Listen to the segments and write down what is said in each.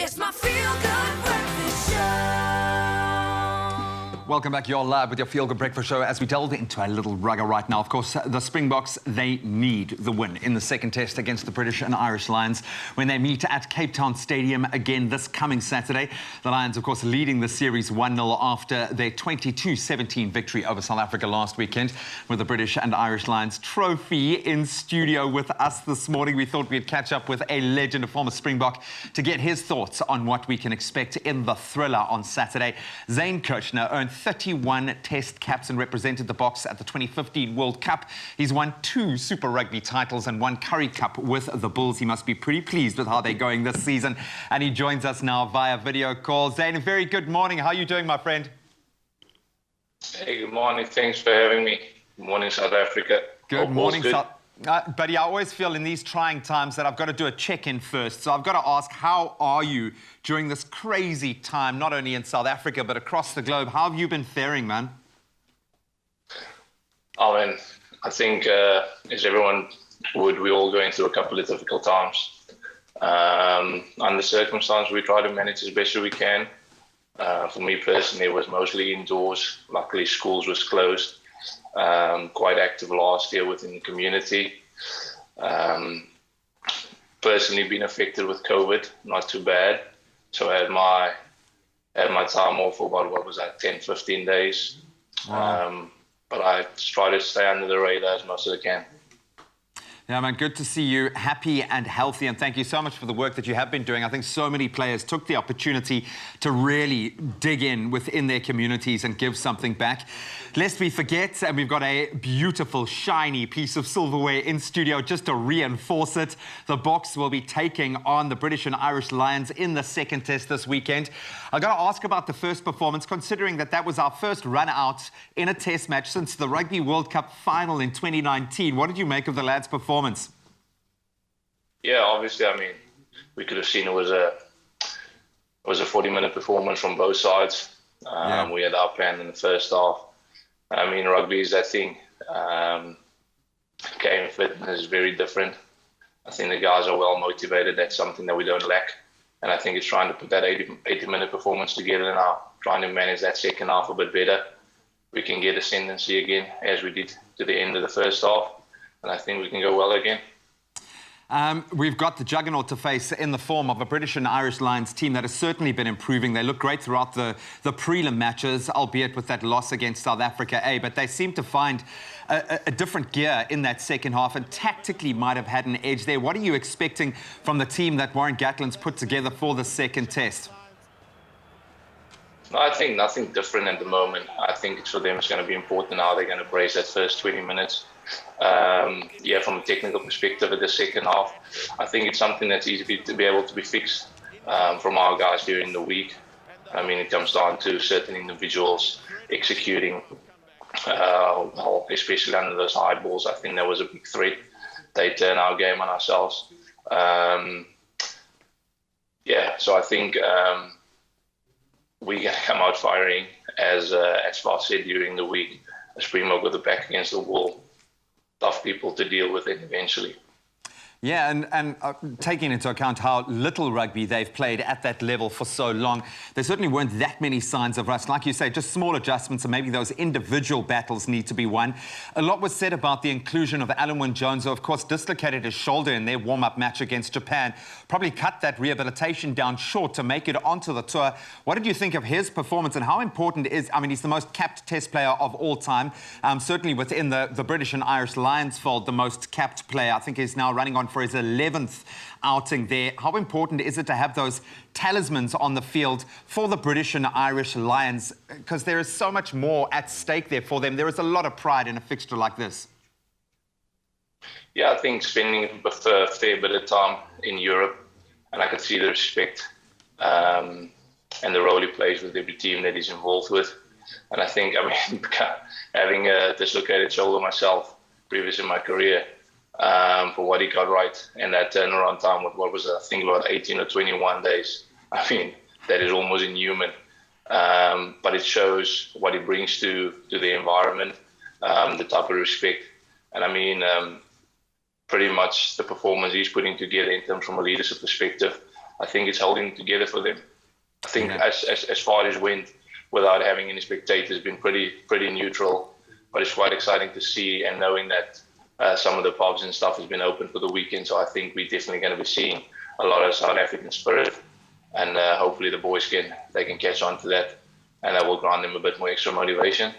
It's my feel-good breakfast show. Welcome back. You're live with your Feel Good Breakfast Show as we delve into a little rugger right now. Of course, the Springboks, they need the win in the second test against the British and Irish Lions when they meet at Cape Town Stadium again this coming Saturday. The Lions, of course, leading the series 1-0 after their 22-17 victory over South Africa last weekend. With the British and Irish Lions trophy in studio with us this morning, we thought we'd catch up with a legend, a former Springbok, to get his thoughts on what we can expect in the thriller on Saturday. Zane Kirchner earned 31 test caps and represented the Boks at the 2015 World Cup. He's won 2 Super Rugby titles and 1 Currie Cup with the Bulls. He must be pretty pleased with how they're going this season. And he joins us now via video call. Zane, a very good morning. How are you doing, my friend? Hey, good morning. Thanks for having me. Good morning, South Africa. Good morning, South. Buddy, I always feel in these trying times that I've got to do a check-in first. So I've got to ask, how are you during this crazy time, not only in South Africa, but across the globe? How have you been faring, man? Oh, man, I think, as everyone would, we're all going through a couple of difficult times. Under circumstances, we try to manage as best as we can. For me personally, it was mostly indoors. Luckily, schools was closed. Quite active last year within the community. Personally been affected with COVID, not too bad. So I had my time off for about, 10-15 days. Wow. But I try to stay under the radar as much as I can. Yeah, man, good to see you happy and healthy, and thank you so much for the work that you have been doing. I think so many players took the opportunity to really dig in within their communities and give something back. Lest we forget, and we've got a beautiful, shiny piece of silverware in studio just to reinforce it. The Boks will be taking on the British and Irish Lions in the second test this weekend. I've got to ask about the first performance, considering that was our first run out in a test match since the Rugby World Cup final in 2019. What did you make of the lads' performance? Yeah, obviously, I mean, we could have seen it was a 40-minute performance from both sides. We had our plan in the first half. I mean, rugby is that thing. Game fitness is very different. I think the guys are well motivated. That's something that we don't lack. And I think it's trying to put that 80-minute performance together now, trying to manage that second half a bit better. We can get ascendancy again, as we did to the end of the first half. And I think we can go well again. We've got the juggernaut to face in the form of a British and Irish Lions team that has certainly been improving. They look great throughout the prelim matches, albeit with that loss against South Africa A. But they seem to find a different gear in that second half and tactically might have had an edge there. What are you expecting from the team that Warren Gatland's put together for the second test? No, I think nothing different at the moment. I think for them it's going to be important how they're going to brace that first 20 minutes. From a technical perspective, at the second half, I think it's something that's easy to be able to be fixed from our guys during the week. I mean, it comes down to certain individuals executing, especially under those high balls. I think that was a big threat. They turn our game on ourselves. So I think we're going to come out firing, as Far said during the week. A Springbok with the back against the wall. Tough people to deal with it eventually. Yeah, and taking into account how little rugby they've played at that level for so long, there certainly weren't that many signs of rust. Like you say, just small adjustments and maybe those individual battles need to be won. A lot was said about the inclusion of Alan Jones, who of course dislocated his shoulder in their warm-up match against Japan. Probably cut that rehabilitation down short to make it onto the tour. What did you think of his performance and how important is, I mean, he's the most capped test player of all time, certainly within the British and Irish Lions fold, the most capped player. I think he's now running on for his 11th outing there. How important is it to have those talismans on the field for the British and Irish Lions? Because there is so much more at stake there for them. There is a lot of pride in a fixture like this. Yeah, I think spending a fair bit of time in Europe, and I could see the respect and the role he plays with every team that he's involved with. And I think, I mean, having a dislocated shoulder myself, previous in my career, for what he got right, and that turnaround time with what was I think about 18 or 21 days. I mean, that is almost inhuman. But it shows what he brings to the environment, the type of respect. And I mean, pretty much the performance he's putting together in terms from a leadership perspective, I think it's holding together for them. I think as far as went, without having any spectators, been pretty neutral. But it's quite exciting to see, and knowing that some of the pubs and stuff has been open for the weekend. So I think we're definitely going to be seeing a lot of South African spirit, and hopefully the boys can catch on to that, and that will grant them a bit more extra motivation.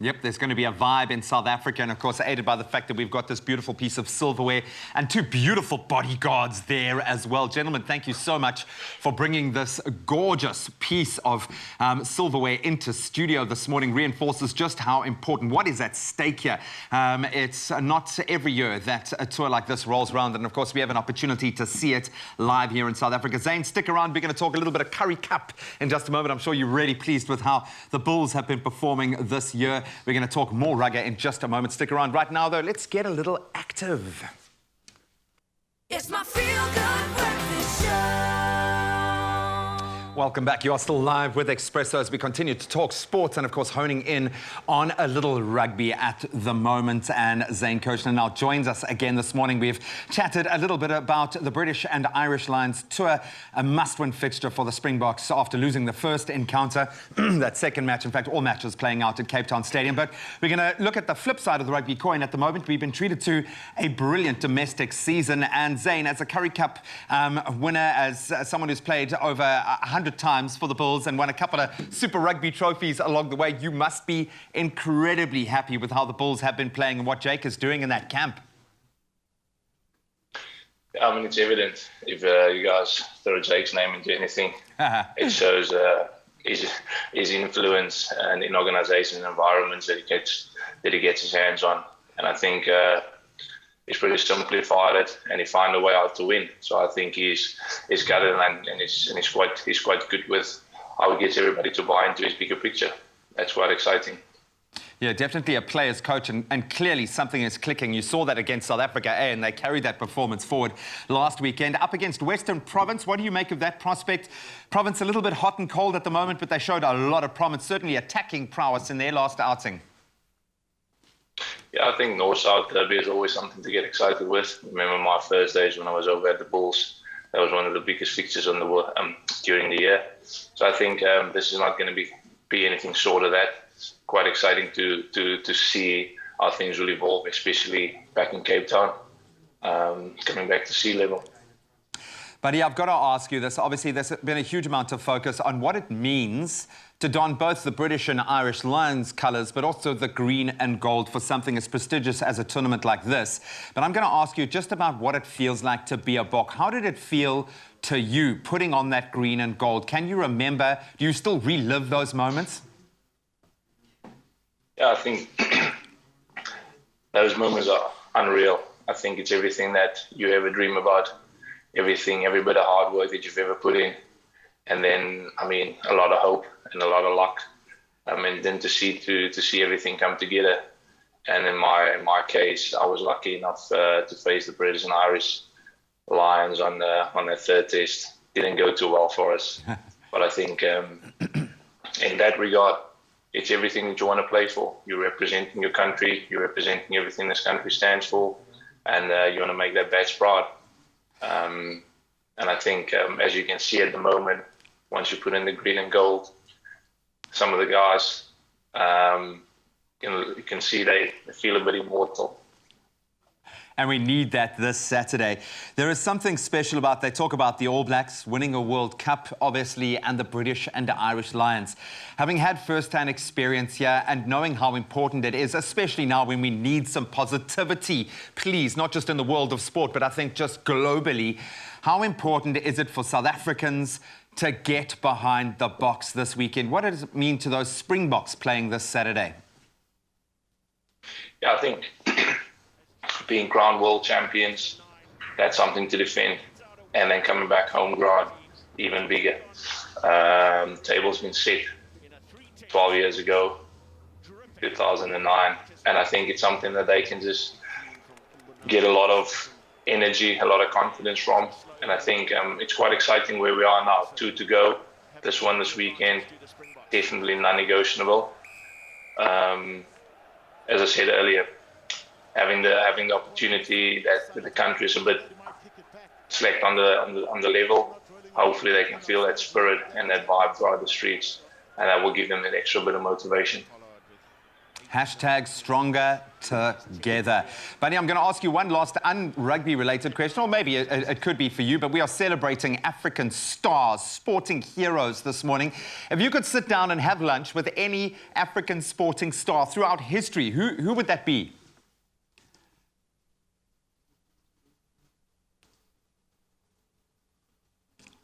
Yep, there's going to be a vibe in South Africa, and of course aided by the fact that we've got this beautiful piece of silverware and 2 beautiful bodyguards there as well. Gentlemen, thank you so much for bringing this gorgeous piece of silverware into studio this morning. Reinforces just how important, what is at stake here. It's not every year that a tour like this rolls around, and of course we have an opportunity to see it live here in South Africa. Zane, stick around. We're going to talk a little bit of Currie Cup in just a moment. I'm sure you're really pleased with how the Bulls have been performing this year. We're going to talk more rugby in just a moment. Stick around. Right now, though, let's get a little active. It's my feel-good breakfast show. Welcome back. You are still live with Expresso as we continue to talk sports and, of course, honing in on a little rugby at the moment. And Zane Kirchner now joins us again this morning. We've chatted a little bit about the British and Irish Lions tour, a must-win fixture for the Springboks after losing the first encounter. That second match, in fact, all matches playing out at Cape Town Stadium. But we're going to look at the flip side of the rugby coin at the moment. We've been treated to a brilliant domestic season. And Zane, as a Currie Cup winner, as someone who's played over 100 times for the Bulls and won a couple of Super Rugby trophies along the way, you must be incredibly happy with how the Bulls have been playing and what Jake is doing in that camp. Yeah, I mean, it's evident. If you guys throw Jake's name into anything, it shows his influence and in organizations and environments that he gets his hands on. And I think he's pretty simplified it, and he found a way out to win. So I think he's got it, and he's quite good with how he gets everybody to buy into his bigger picture. That's quite exciting. Yeah, definitely a player's coach, and clearly something is clicking. You saw that against South Africa, and they carried that performance forward last weekend. Up against Western Province, what do you make of that prospect? Province a little bit hot and cold at the moment, but they showed a lot of promise, certainly attacking prowess in their last outing. Yeah, I think North-South Derby is always something to get excited with. I remember my first days when I was over at the Bulls. That was one of the biggest fixtures on the during the year. So I think this is not going to be anything short of that. Quite exciting to see how things will evolve, especially back in Cape Town, coming back to sea level. Buddy, I've got to ask you this. Obviously, there's been a huge amount of focus on what it means to don both the British and Irish Lions colours, but also the green and gold for something as prestigious as a tournament like this. But I'm going to ask you just about what it feels like to be a Bok. How did it feel to you putting on that green and gold? Can you remember? Do you still relive those moments? Yeah, I think those moments are unreal. I think it's everything that you ever dream about. Every bit of hard work that you've ever put in. And then, I mean, a lot of hope and a lot of luck. And then to see everything come together. And in my case, I was lucky enough to face the British and Irish Lions on their third test. Didn't go too well for us. But I think in that regard, it's everything that you want to play for. You're representing your country. You're representing everything this country stands for. And you want to make that badge proud. And I think, as you can see at the moment, once you put in the green and gold, some of the guys, you can see they feel a bit immortal. And we need that this Saturday. There is something special about, they talk about the All Blacks winning a World Cup, obviously, and the British and the Irish Lions. Having had first-hand experience here and knowing how important it is, especially now when we need some positivity, please, not just in the world of sport, but I think just globally, how important is it for South Africans to get behind the Boks this weekend? What does it mean to those Springboks playing this Saturday? Yeah, I think being crowned world champions, that's something to defend. And then coming back home ground, even bigger. Table's been set 12 years ago, 2009. And I think it's something that they can just get a lot of energy, a lot of confidence from. And I think it's quite exciting where we are now. 2 to go. This one this weekend, definitely non-negotiable. As I said earlier, having the opportunity that the country is a bit slack on the level, hopefully they can feel that spirit and that vibe throughout the streets, and that will give them an extra bit of motivation. Hashtag stronger together. Buddy, I'm going to ask you one last un-rugby related question, or maybe it could be for you, but we are celebrating African stars, sporting heroes this morning. If you could sit down and have lunch with any African sporting star throughout history, who would that be?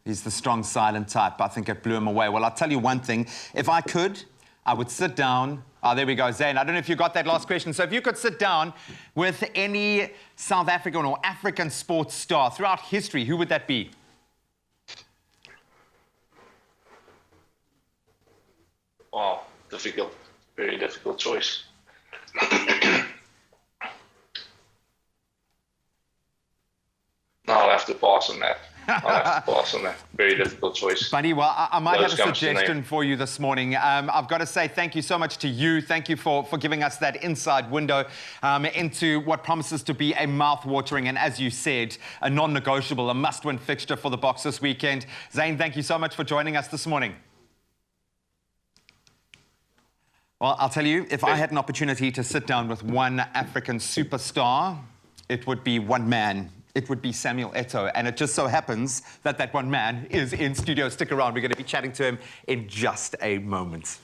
He's the strong, silent type. I think it blew him away. Well, I'll tell you one thing. If I could, I would sit down. Oh, there we go, Zane. I don't know if you got that last question. So if you could sit down with any South African or African sports star throughout history, who would that be? Wow, difficult. Very difficult choice. No, I'll have to pass on that. Very difficult choice. Buddy, well, I might have a suggestion for you this morning. I've got to say thank you so much to you. Thank you for giving us that inside window into what promises to be a mouth-watering and, as you said, a non-negotiable, a must-win fixture for the Boks this weekend. Zane, thank you so much for joining us this morning. Well, I'll tell you, if I had an opportunity to sit down with one African superstar, it would be one man. It would be Samuel Eto'o, and it just so happens that that one man is in studio. Stick around, we're going to be chatting to him in just a moment.